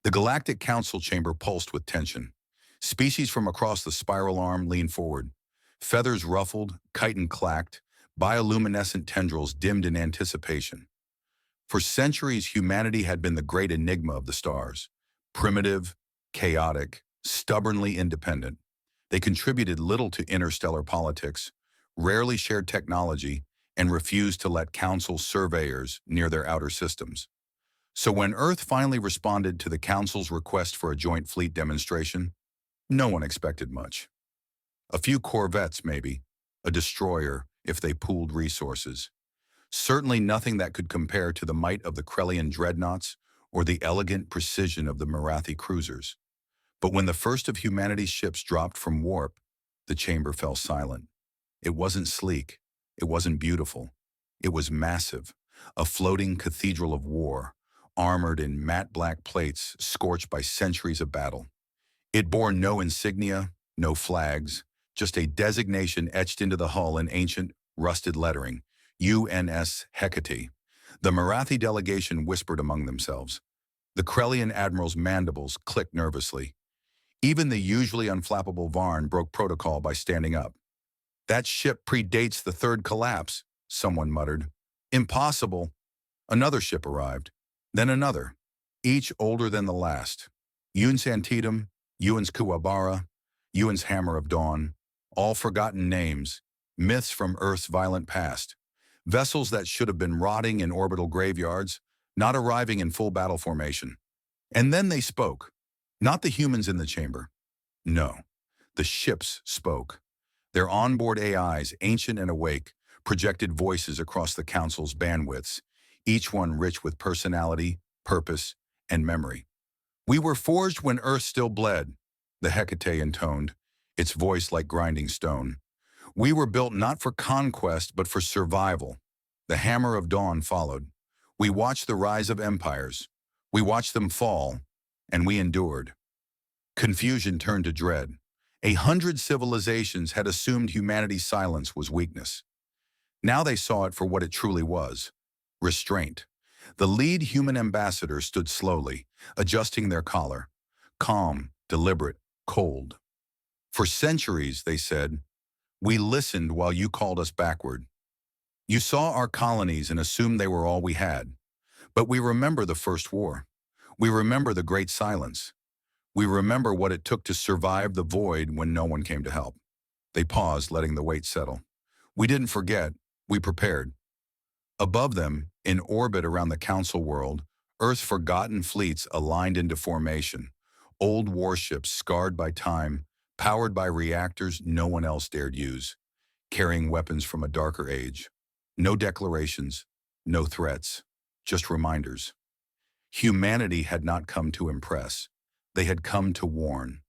The Galactic Council chamber pulsed with tension. Species from across the spiral arm leaned forward. Feathers ruffled, chitin clacked, bioluminescent tendrils dimmed in anticipation. For centuries, humanity had been the great enigma of the stars. Primitive, chaotic, stubbornly independent. They contributed little to interstellar politics, rarely shared technology, and refused to let Council surveyors near their outer systems. So when Earth finally responded to the Council's request for a joint fleet demonstration, no one expected much. A few corvettes, maybe, a destroyer if they pooled resources. Certainly nothing that could compare to the might of the Krellian dreadnoughts or the elegant precision of the Marathi cruisers. But when the first of humanity's ships dropped from warp, the chamber fell silent. It wasn't sleek. It wasn't beautiful. It was massive, a floating cathedral of war, armored in matte black plates scorched by centuries of battle. It bore no insignia, no flags, just a designation etched into the hull in ancient, rusted lettering, UNS Hecate. The Marathi delegation whispered among themselves. The Krellian admiral's mandibles clicked nervously. Even the usually unflappable Varn broke protocol by standing up. "That ship predates the third collapse," someone muttered. "Impossible." Another ship arrived, then another, each older than the last. Un's Antietam, Ewan's Kuwabara, Ewan's Hammer of Dawn, all forgotten names, myths from Earth's violent past, vessels that should have been rotting in orbital graveyards, not arriving in full battle formation. And then they spoke. Not the humans in the chamber. No, the ships spoke. Their onboard AIs, ancient and awake, projected voices across the Council's bandwidths, each one rich with personality, purpose, and memory. "We were forged when Earth still bled," the Hecate intoned, its voice like grinding stone. "We were built not for conquest, but for survival." The Hammer of Dawn followed. "We watched the rise of empires. We watched them fall, and we endured." Confusion turned to dread. 100 civilizations had assumed humanity's silence was weakness. Now they saw it for what it truly was: restraint. The lead human ambassador stood slowly, adjusting their collar. Calm, deliberate, cold. "For centuries," they said, "we listened while you called us backward. You saw our colonies and assumed they were all we had. But we remember the First War. We remember the Great Silence. We remember what it took to survive the void when no one came to help." They paused, letting the weight settle. "We didn't forget. We prepared." Above them, in orbit around the Council world, Earth's forgotten fleets aligned into formation. Old warships scarred by time, powered by reactors no one else dared use, carrying weapons from a darker age. No declarations, no threats, just reminders. Humanity had not come to impress. They had come to warn.